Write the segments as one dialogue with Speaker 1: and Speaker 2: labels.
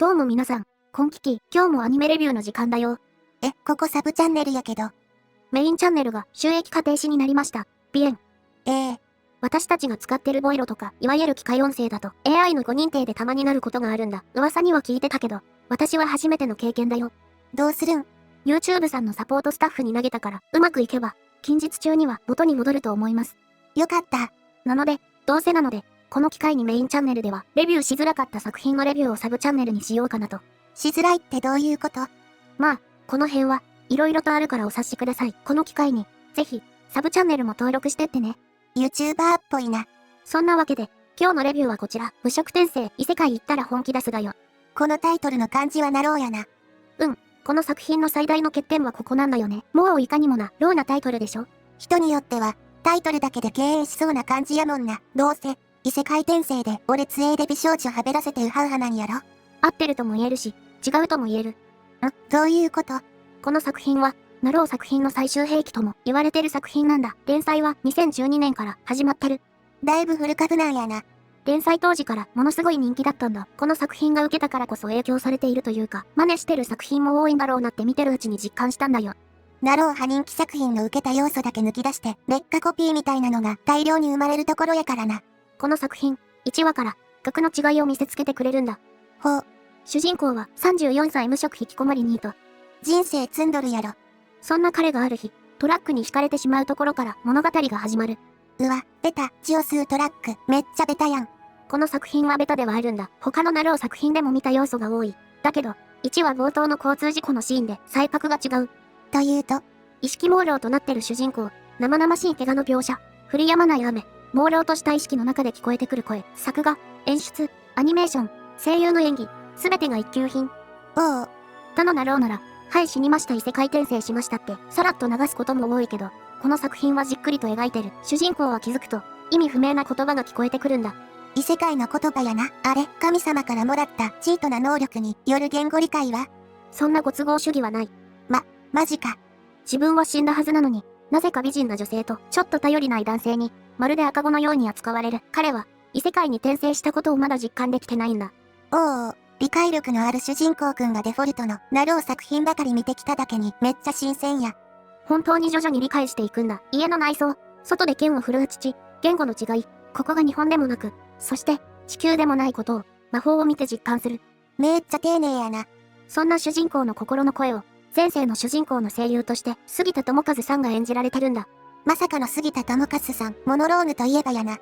Speaker 1: どうも皆さん、こんきき、今日もアニメレビューの時間だよ。
Speaker 2: ここサブチャンネルやけど。
Speaker 1: メインチャンネルが収益化停止になりました。ビエン。私たちが使ってるボイロとか、いわゆる機械音声だと、AI の誤認定でたまになることがあるんだ。噂には聞いてたけど、私は初めての経験だよ。
Speaker 2: どうするん？
Speaker 1: YouTube さんのサポートスタッフに投げたから、うまくいけば、近日中には元に戻ると思います。
Speaker 2: よかった。
Speaker 1: なので、どうせなので、この機会にメインチャンネルでは、レビューしづらかった作品のレビューをサブチャンネルにしようかなと。
Speaker 2: しづらいってどういうこと？
Speaker 1: まあ、この辺は、色々とあるからお察しください。この機会に、ぜひ、サブチャンネルも登録してってね。
Speaker 2: YouTuber っぽいな。
Speaker 1: そんなわけで、今日のレビューはこちら、無職転生、異世界行ったら本気出すだよ。
Speaker 2: このタイトルの漢字はなろうやな。
Speaker 1: この作品の最大の欠点はここなんだよね。もういかにもな、ローなタイトルでしょ。
Speaker 2: 人によっては、タイトルだけで敬遠しそうな感じやもんな。どうせ、異世界転生で俺杖で美少女はべらせてウハウハなんやろ。
Speaker 1: 合ってるとも言えるし、違うとも言える。
Speaker 2: どういうこと？
Speaker 1: この作品は、ナロー作品の最終兵器とも言われてる作品なんだ。連載は2012年から始まってる。
Speaker 2: だいぶ古株なんやな。
Speaker 1: 連載当時からものすごい人気だったんだ。この作品が受けたからこそ影響されているというか、真似してる作品も多いんだろうなって見てるうちに実感したんだよ。
Speaker 2: ナロー派人気作品の受けた要素だけ抜き出して、劣化コピーみたいなのが大量に生まれるところやからな。
Speaker 1: この作品、1話から、格の違いを見せつけてくれるんだ。
Speaker 2: ほう。
Speaker 1: 主人公は34歳無職引きこもりニート。
Speaker 2: 人生積んどるやろ。
Speaker 1: そんな彼がある日、トラックに惹かれてしまうところから物語が始まる。
Speaker 2: うわ、ベタ、血を吸うトラック、めっちゃベタやん。
Speaker 1: この作品はベタではあるんだ。他のナロー作品でも見た要素が多い。だけど、1話冒頭の交通事故のシーンで再格が違う。
Speaker 2: というと、
Speaker 1: 意識朦朧となってる主人公、生々しい怪我の描写、降り止まない雨、朦朧とした意識の中で聞こえてくる声、作画、演出、アニメーション、声優の演技、すべてが一級品。
Speaker 2: おう。
Speaker 1: 他のナローなら、はい死にました異世界転生しましたって、さらっと流すことも多いけど、この作品はじっくりと描いてる。主人公は気づくと、意味不明な言葉が聞こえてくるんだ。
Speaker 2: 異世界の言葉やな。あれ、神様からもらったチートな能力による言語理解は？
Speaker 1: そんなご都合主義はない。
Speaker 2: マジか。
Speaker 1: 自分は死んだはずなのに、なぜか美人な女性と、ちょっと頼りない男性に、まるで赤子のように扱われる。彼は、異世界に転生したことをまだ実感できてないんだ。
Speaker 2: おう、理解力のある主人公くんがデフォルトのナロー作品ばかり見てきただけにめっちゃ新鮮や。
Speaker 1: 本当に徐々に理解していくんだ。家の内装、外で剣を振るう父、言語の違い、ここが日本でもなく、そして、地球でもないことを、魔法を見て実感する。
Speaker 2: めっちゃ丁寧やな。
Speaker 1: そんな主人公の心の声を、前世の主人公の声優として、杉田智和さんが演じられてるんだ。
Speaker 2: まさかの杉田智和さん、モノローグといえばやな。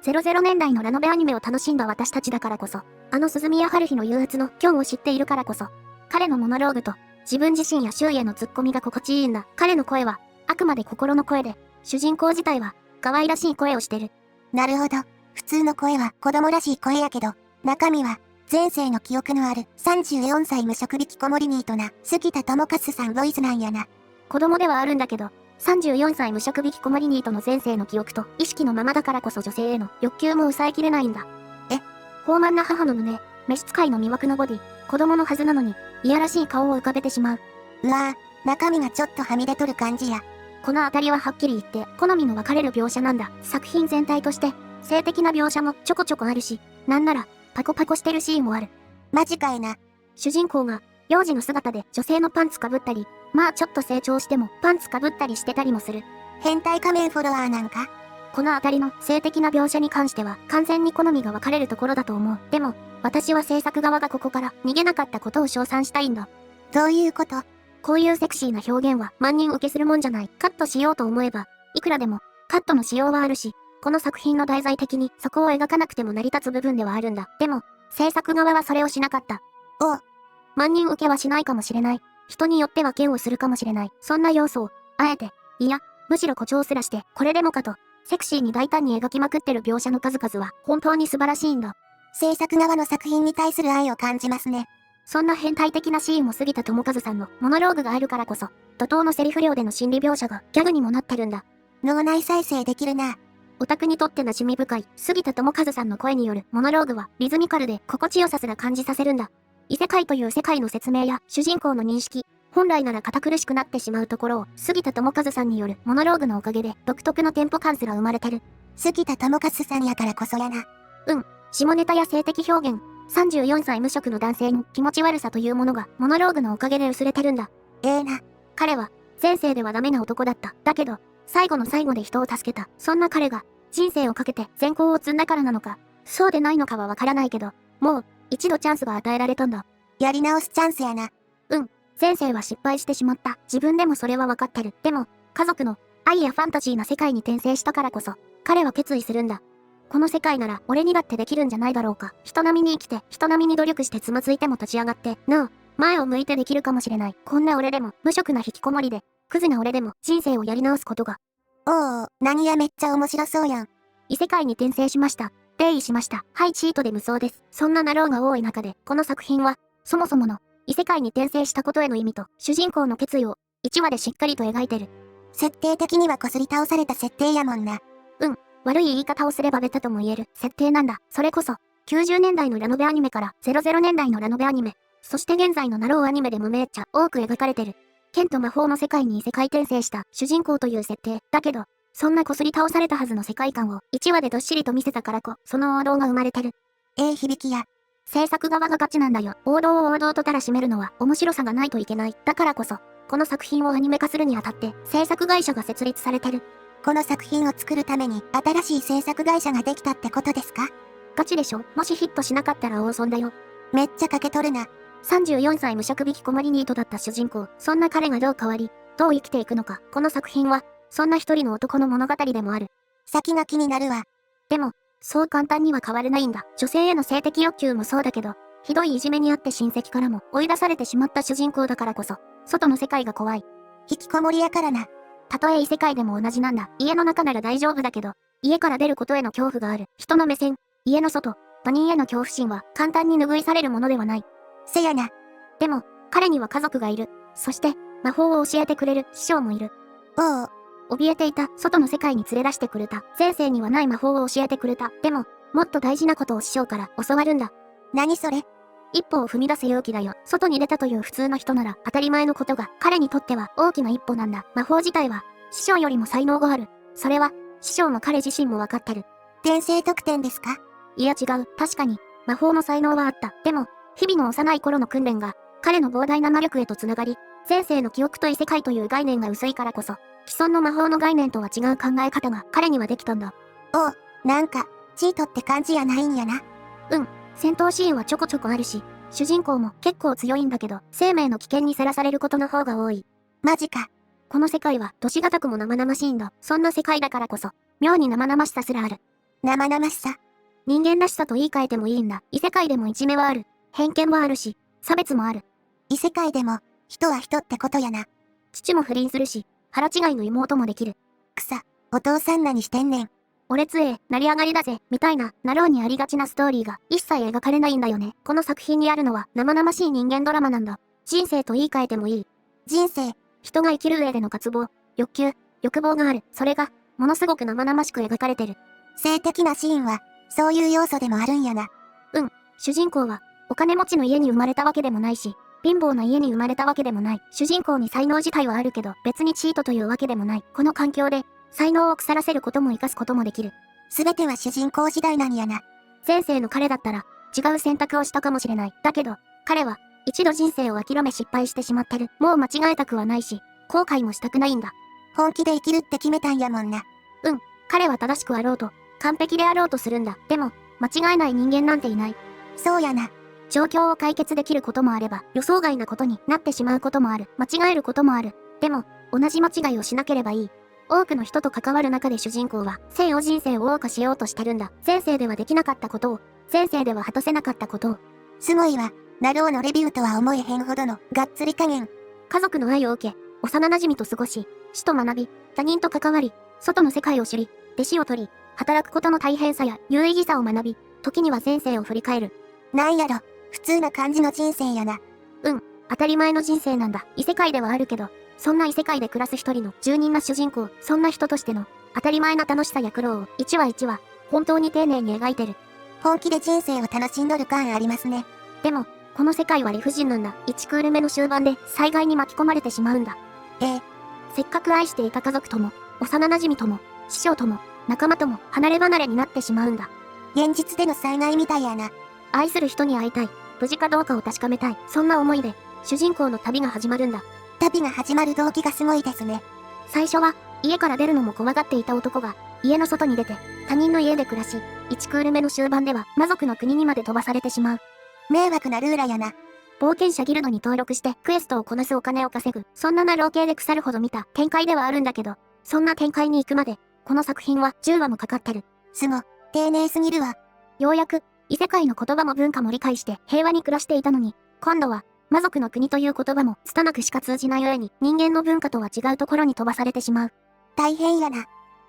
Speaker 1: 00年代のラノベアニメを楽しんだ私たちだからこそ、あの鈴宮春日の憂鬱のキョンを知っているからこそ、彼のモノローグと、自分自身や周囲へのツッコミが心地いいんだ。彼の声は、あくまで心の声で、主人公自体は、可愛らしい声をしてる。
Speaker 2: なるほど。普通の声は子供らしい声やけど、中身は、前世の記憶のある34歳無職引きこもりニートな杉田智和さんボイスなんやな。
Speaker 1: 子供ではあるんだけど、34歳無職引きこもりニートの前世の記憶と意識のままだからこそ女性への欲求も抑えきれないんだ。豊満な母の胸、召使いの魅惑のボディ、子供のはずなのに、いやらしい顔を浮かべてしまう。
Speaker 2: うわぁ、中身がちょっとはみ出とる感じや。
Speaker 1: このあたりははっきり言って、好みの分かれる描写なんだ。作品全体として、性的な描写もちょこちょこあるし、なんなら、パコパコしてるシーンもある。
Speaker 2: マジかいな。
Speaker 1: 主人公が、幼児の姿で女性のパンツかぶったり、まあちょっと成長してもパンツかぶったりしてたりもする。
Speaker 2: 変態仮面フォロワーなんか？
Speaker 1: このあたりの性的な描写に関しては完全に好みが分かれるところだと思う。でも、私は制作側がここから逃げなかったことを称賛したいんだ。
Speaker 2: どういうこと？
Speaker 1: こういうセクシーな表現は万人受けするもんじゃない。カットしようと思えば、いくらでもカットの仕様はあるし、この作品の題材的にそこを描かなくても成り立つ部分ではあるんだ。でも、制作側はそれをしなかった。
Speaker 2: おう。
Speaker 1: 万人受けはしないかもしれない。人によっては嫌悪するかもしれない。そんな要素を、あえて、いや、むしろ誇張すらして、これでもかと、セクシーに大胆に描きまくってる描写の数々は、本当に素晴らしいんだ。
Speaker 2: 制作側の作品に対する愛を感じますね。
Speaker 1: そんな変態的なシーンも杉田智和さんのモノローグがあるからこそ、怒涛のセリフ量での心理描写がギャグにもなってるんだ。
Speaker 2: 脳内再生できるな。
Speaker 1: オタクにとって馴染み深い杉田智和さんの声によるモノローグはリズミカルで心地よさすら感じさせるんだ。異世界という世界の説明や主人公の認識、本来なら堅苦しくなってしまうところを杉田智和さんによるモノローグのおかげで独特のテンポ感すら生まれてる。
Speaker 2: 杉田智和さんやからこそやな。
Speaker 1: 下ネタや性的表現、34歳無職の男性の気持ち悪さというものがモノローグのおかげで薄れてるんだ。
Speaker 2: な。
Speaker 1: 彼は前世ではダメな男だった。だけど、最後の最後で人を助けた。そんな彼が人生をかけて善行を積んだからなのか、そうでないのかはわからないけど、もう一度チャンスが与えられたんだ。
Speaker 2: やり直すチャンスやな。
Speaker 1: 前世は失敗してしまった。自分でもそれはわかってる。でも、家族の愛やファンタジーな世界に転生したからこそ、彼は決意するんだ。この世界なら俺にだってできるんじゃないだろうか。人並みに生きて、人並みに努力してつまずいても立ち上がって、なお、前を向いてできるかもしれない。こんな俺でも、無職な引きこもりで、クズな俺でも、人生をやり直すことが。
Speaker 2: おお、何やめっちゃ面白そうやん。
Speaker 1: 異世界に転生しました。定位しました。はい、チートで無双です。そんなナローが多い中で、この作品は、そもそもの、異世界に転生したことへの意味と、主人公の決意を、1話でしっかりと描いてる。
Speaker 2: 設定的にはこすり倒された設定やもんな。
Speaker 1: 悪い言い方をすればベタとも言える設定なんだ。それこそ、90年代のラノベアニメから00年代のラノベアニメ、そして現在のナローアニメでもめっちゃ多く描かれてる。剣と魔法の世界に異世界転生した主人公という設定。だけど、そんなこすり倒されたはずの世界観を1話でどっしりと見せたからその王道が生まれてる。
Speaker 2: 響きや。
Speaker 1: 制作側がガチなんだよ。王道を王道とたらしめるのは面白さがないといけない。だからこそ、この作品をアニメ化するにあたって制作会社が設立されてる。
Speaker 2: この作品を作るために新しい制作会社ができたってことですか？
Speaker 1: ガチでしょ。もしヒットしなかったら大損だよ。
Speaker 2: めっちゃかけとるな。
Speaker 1: 34歳無職引きこもりニートだった主人公。そんな彼がどう変わり、どう生きていくのか。この作品は、そんな一人の男の物語でもある。
Speaker 2: 先が気になるわ。
Speaker 1: でも、そう簡単には変われないんだ。女性への性的欲求もそうだけど、ひどいいじめにあって親戚からも追い出されてしまった主人公だからこそ、外の世界が怖い。
Speaker 2: 引きこもりやからな。
Speaker 1: たとえ異世界でも同じなんだ。家の中なら大丈夫だけど、家から出ることへの恐怖がある。人の目線、家の外、他人への恐怖心は簡単に拭い去れるものではない。
Speaker 2: せやな。
Speaker 1: でも、彼には家族がいる。そして、魔法を教えてくれる師匠もいる。
Speaker 2: おお。
Speaker 1: 怯えていた外の世界に連れ出してくれた。前世にはない魔法を教えてくれた。でも、もっと大事なことを師匠から教わるんだ。
Speaker 2: 何それ？
Speaker 1: 一歩を踏み出す勇気だよ。外に出たという普通の人なら当たり前のことが、彼にとっては大きな一歩なんだ。魔法自体は、師匠よりも才能がある。それは、師匠も彼自身もわかってる。
Speaker 2: 転生特典ですか？
Speaker 1: いや違う。確かに、魔法の才能はあった。でも、日々の幼い頃の訓練が、彼の膨大な魔力へとつながり、前世の記憶と異世界という概念が薄いからこそ、既存の魔法の概念とは違う考え方が彼にはできたんだ。
Speaker 2: おお、なんか、チートって感じやないんやな。
Speaker 1: 戦闘シーンはちょこちょこあるし、主人公も結構強いんだけど、生命の危険にさらされることの方が多い。
Speaker 2: マジか。
Speaker 1: この世界は、年がたくも生々しいんだ。そんな世界だからこそ、妙に生々しさすらある。
Speaker 2: 生々しさ。
Speaker 1: 人間らしさと言い換えてもいいんだ。異世界でもいじめはある。偏見はあるし、差別もある。
Speaker 2: 異世界でも、人は人ってことやな。
Speaker 1: 父も不倫するし、腹違いの妹もできる。
Speaker 2: お父さん何してんねん。
Speaker 1: 俺つえ、成り上がりだぜ、みたいな、ナローにありがちなストーリーが一切描かれないんだよね。この作品にあるのは生々しい人間ドラマなんだ。人生と言い換えてもいい。
Speaker 2: 人生。
Speaker 1: 人が生きる上での渇望、欲求、欲望がある。それが、ものすごく生々しく描かれてる。
Speaker 2: 性的なシーンは、そういう要素でもあるんやな。
Speaker 1: 主人公は、お金持ちの家に生まれたわけでもないし、貧乏な家に生まれたわけでもない。主人公に才能自体はあるけど、別にチートというわけでもない。この環境で、才能を腐らせることも活かすこともできる。
Speaker 2: すべては主人公次第なんやな。
Speaker 1: 前世の彼だったら、違う選択をしたかもしれない。だけど、彼は、一度人生を諦め失敗してしまってる。もう間違えたくはないし、後悔もしたくないんだ。
Speaker 2: 本気で生きるって決めたんやもんな。
Speaker 1: 彼は正しくあろうと、完璧であろうとするんだ。でも、間違えない人間なんていない。
Speaker 2: そうやな。
Speaker 1: 状況を解決できることもあれば、予想外なことになってしまうこともある。間違えることもある。でも、同じ間違いをしなければいい。多くの人と関わる中で主人公は、生を人生を謳歌しようとしてるんだ。前世ではできなかったことを、前世では果たせなかったことを。
Speaker 2: すごいわ。ナローのレビューとは思えへんほどの、がっつり加減。
Speaker 1: 家族の愛を受け、幼馴染と過ごし、師と学び、他人と関わり、外の世界を知り、弟子を取り、働くことの大変さや有意義さを学び、時には前世を振り返る。
Speaker 2: なんやろ、普通な感じの人生やな。
Speaker 1: 当たり前の人生なんだ。異世界ではあるけど、そんな異世界で暮らす一人の住人な主人公、そんな人としての当たり前な楽しさや苦労を一話一話、本当に丁寧に描いてる。
Speaker 2: 本気で人生を楽しんどる感ありますね。
Speaker 1: でも、この世界は理不尽なんだ。1クール目の終盤で災害に巻き込まれてしまうんだ。せっかく愛していた家族とも、幼馴染とも、師匠とも、仲間とも離れ離れになってしまうんだ。
Speaker 2: 現実での災害みたいやな。
Speaker 1: 愛する人に会いたい。無事かどうかを確かめたい。そんな思いで、主人公の旅が始まるんだ。
Speaker 2: 旅が始まる動機がすごいですね。
Speaker 1: 最初は、家から出るのも怖がっていた男が、家の外に出て、他人の家で暮らし、1クール目の終盤では、魔族の国にまで飛ばされてしまう。
Speaker 2: 迷惑なルーラやな。
Speaker 1: 冒険者ギルドに登録して、クエストをこなすお金を稼ぐ。そんな老系で腐るほど見た展開ではあるんだけど、そんな展開に行くまで、この作品は10話もかかってる。
Speaker 2: 丁寧すぎるわ。
Speaker 1: ようやく、異世界の言葉も文化も理解して平和に暮らしていたのに、今度は、魔族の国という言葉も拙くしか通じない上に、人間の文化とは違うところに飛ばされてしまう。
Speaker 2: 大変やな。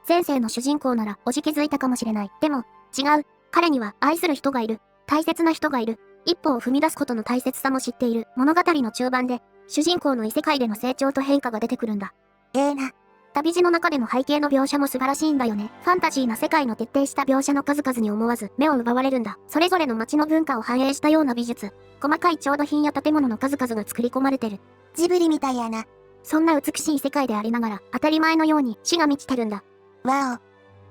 Speaker 1: 前世の主人公ならおじ気づいたかもしれない。でも、違う。彼には愛する人がいる。大切な人がいる。一歩を踏み出すことの大切さも知っている。物語の中盤で、主人公の異世界での成長と変化が出てくるんだ。
Speaker 2: な。
Speaker 1: 旅路の中での背景の描写も素晴らしいんだよね。ファンタジーな世界の徹底した描写の数々に思わず目を奪われるんだ。それぞれの街の文化を反映したような美術、細かい調度品や建物の数々が作り込まれてる。
Speaker 2: ジブリみたいやな。
Speaker 1: そんな美しい世界でありながら、当たり前のように死が満ちてるんだ。
Speaker 2: わ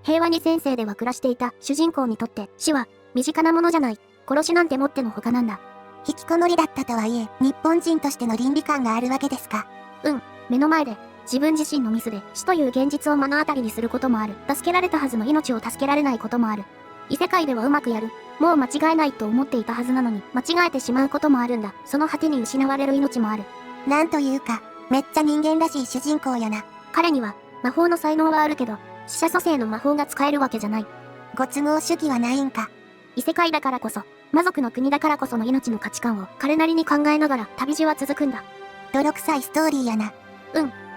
Speaker 1: 平和に前世では暮らしていた主人公にとって死は身近なものじゃない。殺しなんてもってのほかなんだ。
Speaker 2: 引きこもりだったとはいえ、日本人としての倫理観があるわけですか。
Speaker 1: 目の前で自分自身のミスで死という現実を目の当たりにすることもある。助けられたはずの命を助けられないこともある。異世界ではうまくやる。もう間違えないと思っていたはずなのに、間違えてしまうこともあるんだ。その果てに失われる命もある。
Speaker 2: なんというか、めっちゃ人間らしい主人公やな。
Speaker 1: 彼には魔法の才能はあるけど、死者蘇生の魔法が使えるわけじゃない。
Speaker 2: ご都合主義はないんか。
Speaker 1: 異世界だからこそ、魔族の国だからこその命の価値観を彼なりに考えながら旅路は続くんだ。
Speaker 2: 泥臭いストーリーやな。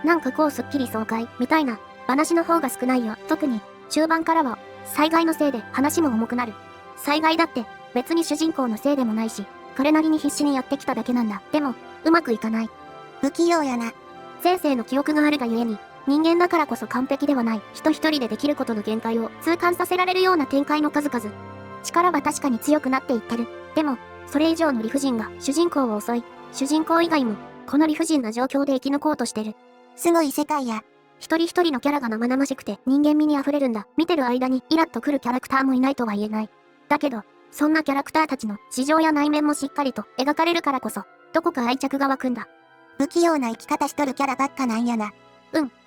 Speaker 1: なんかこうすっきり爽快、みたいな話の方が少ないよ。特に、中盤からは、災害のせいで話も重くなる。災害だって、別に主人公のせいでもないし、彼なりに必死にやってきただけなんだ。でも、うまくいかない。
Speaker 2: 不器用やな。
Speaker 1: 前世の記憶があるがゆえに、人間だからこそ完璧ではない。人一人でできることの限界を痛感させられるような展開の数々。力は確かに強くなっていってる。でも、それ以上の理不尽が主人公を襲い、主人公以外も、この理不尽な状況で生き抜こうとしてる。
Speaker 2: すごい世界や。
Speaker 1: 一人一人のキャラが生々しくて人間味に溢れるんだ。見てる間にイラッとくるキャラクターもいないとは言えない。だけど、そんなキャラクターたちの事情や内面もしっかりと描かれるからこそ、どこか愛着が湧くんだ。
Speaker 2: 不器用な生き方しとるキャラばっかなんやな。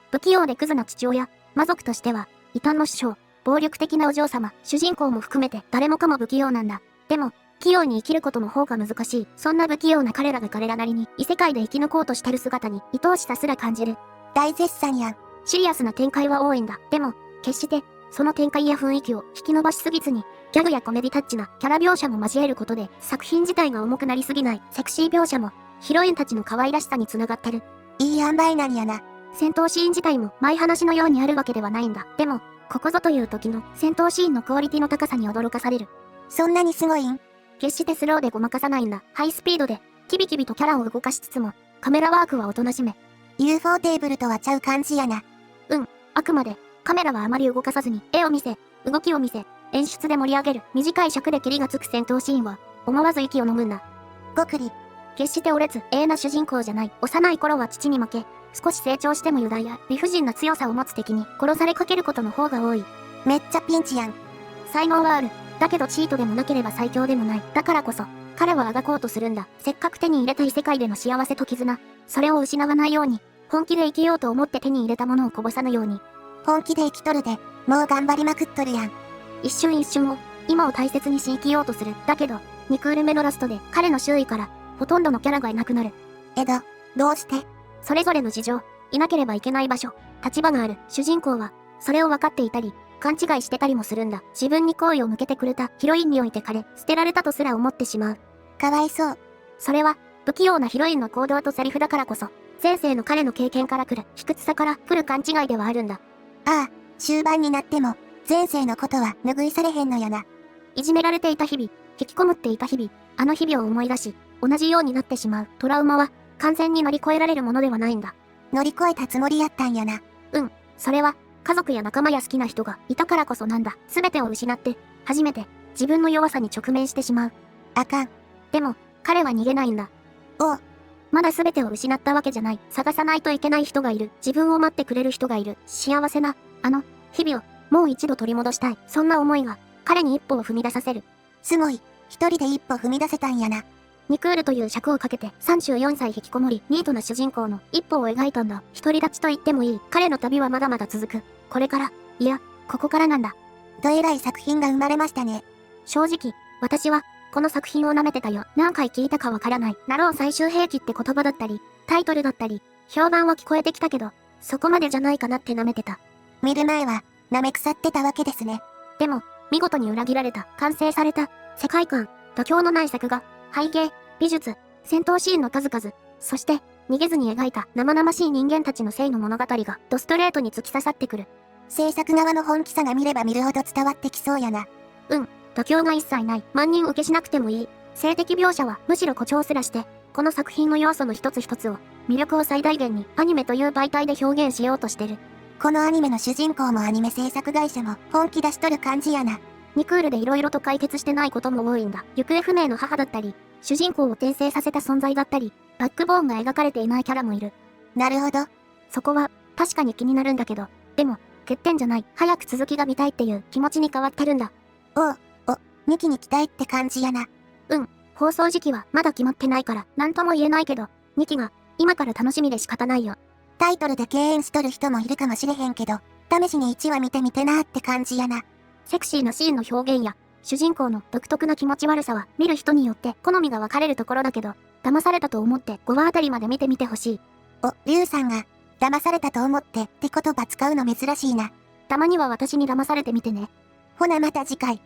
Speaker 1: 不器用でクズな父親、魔族としては、異端の師匠、暴力的なお嬢様、主人公も含めて誰もかも不器用なんだ。でも、器用に生きることの方が難しい。そんな不器用な彼らが彼らなりに異世界で生き抜こうとしてる姿に愛おしさすら感じる。
Speaker 2: 大絶賛やん。
Speaker 1: シリアスな展開は多いんだ。でも、決して、その展開や雰囲気を引き伸ばしすぎずに、ギャグやコメディタッチなキャラ描写も交えることで、作品自体が重くなりすぎない。セクシー描写も、ヒロインたちの可愛らしさにつながってる。
Speaker 2: いい塩梅なんやな。
Speaker 1: 戦闘シーン自体も、前話のようにあるわけではないんだ。でも、ここぞという時の戦闘シーンのクオリティの高さに驚かされる。
Speaker 2: そんなにすごいん？
Speaker 1: 決してスローでごまかさないんだ。ハイスピードで、キビキビとキャラを動かしつつも、カメラワークはおとなしめ。
Speaker 2: UFO テーブルとはちゃう感じやな。
Speaker 1: あくまで、カメラはあまり動かさずに、絵を見せ、動きを見せ、演出で盛り上げる。短い尺でキリがつく戦闘シーンは、思わず息を飲むんだ。
Speaker 2: ごくり。
Speaker 1: 決して折れず、永遠な主人公じゃない。幼い頃は父に負け、少し成長しても油断や理不尽な強さを持つ敵に殺されかけることの方が多い。
Speaker 2: めっちゃピンチやん。
Speaker 1: 才能はある。だけどチートでもなければ最強でもない。だからこそ、彼はあがこうとするんだ。せっかく手に入れた異世界での幸せと絆。それを失わないように、本気で生きようと思って手に入れたものをこぼさぬように。
Speaker 2: 本気で生きとるで、もう頑張りまくっとるやん。
Speaker 1: 一瞬一瞬を、今を大切にし生きようとする。だけど、2クール目のラストで彼の周囲から、ほとんどのキャラがいなくなる。
Speaker 2: どうして？
Speaker 1: それぞれの事情、いなければいけない場所、立場がある。主人公は、それを分かっていたり、勘違いしてたりもするんだ。自分に好意を向けてくれたヒロインにおいて捨てられたとすら思ってしまう。
Speaker 2: かわいそう。
Speaker 1: それは、不器用なヒロインの行動とセリフだからこそ、前世の彼の経験から来る、卑屈さから来る勘違いではあるんだ。
Speaker 2: ああ、終盤になっても、前世のことは拭いされへんのやな。
Speaker 1: いじめられていた日々、引きこもっていた日々、あの日々を思い出し、同じようになってしまう。トラウマは、完全に乗り越えられるものではないんだ。
Speaker 2: 乗り越えたつもりやったんやな。
Speaker 1: それは、家族や仲間や好きな人がいたからこそなんだ。すべてを失って、初めて、自分の弱さに直面してしまう。
Speaker 2: あかん。
Speaker 1: でも、彼は逃げないんだ。まだすべてを失ったわけじゃない。探さないといけない人がいる。自分を待ってくれる人がいる。幸せな、日々を、もう一度取り戻したい。そんな思いが、彼に一歩を踏み出させる。
Speaker 2: すごい。一人で一歩踏み出せたんやな。
Speaker 1: ニクールという尺をかけて34歳引きこもり、ニートな主人公の一歩を描いたんだ。独り立ちと言ってもいい。彼の旅はまだまだ続く。これから、いや、ここからなんだ。
Speaker 2: どえらい作品が生まれましたね。
Speaker 1: 正直、私は、この作品を舐めてたよ。何回聞いたかわからない。なろう最終兵器って言葉だったり、タイトルだったり、評判は聞こえてきたけど、そこまでじゃないかなって舐めてた。
Speaker 2: 見る前は、舐め腐ってたわけですね。
Speaker 1: でも、見事に裏切られた、完成された、世界観、度胸のない作画、背景、美術、戦闘シーンの数々、そして、逃げずに描いた生々しい人間たちの性の物語が、ドストレートに突き刺さってくる。
Speaker 2: 制作側の本気さが見れば見るほど伝わってきそうやな。
Speaker 1: 度胸が一切ない、万人受けしなくてもいい。性的描写はむしろ誇張すらして、この作品の要素の一つ一つを、魅力を最大限にアニメという媒体で表現しようとしてる。
Speaker 2: このアニメの主人公もアニメ制作会社も本気出しとる感じやな。
Speaker 1: ニクールで色々と解決してないことも多いんだ。行方不明の母だったり、主人公を転生させた存在だったり、バックボーンが描かれていないキャラもいる。
Speaker 2: なるほど。
Speaker 1: そこは、確かに気になるんだけど、でも、欠点じゃない。早く続きが見たいっていう気持ちに変わってるんだ。
Speaker 2: 2期に期待って感じやな。
Speaker 1: 放送時期はまだ決まってないから、なんとも言えないけど、2期が、今から楽しみで仕方ないよ。
Speaker 2: タイトルで敬遠しとる人もいるかもしれへんけど、試しに1話見てみてなーって感じやな。
Speaker 1: セクシーなシーンの表現や、主人公の独特な気持ち悪さは、見る人によって好みが分かれるところだけど、騙されたと思って5話あたりまで見てみてほしい。
Speaker 2: リュウさんが、騙されたと思ってって言葉使うの珍しいな。
Speaker 1: たまには私に騙されてみてね。
Speaker 2: ほなまた次回。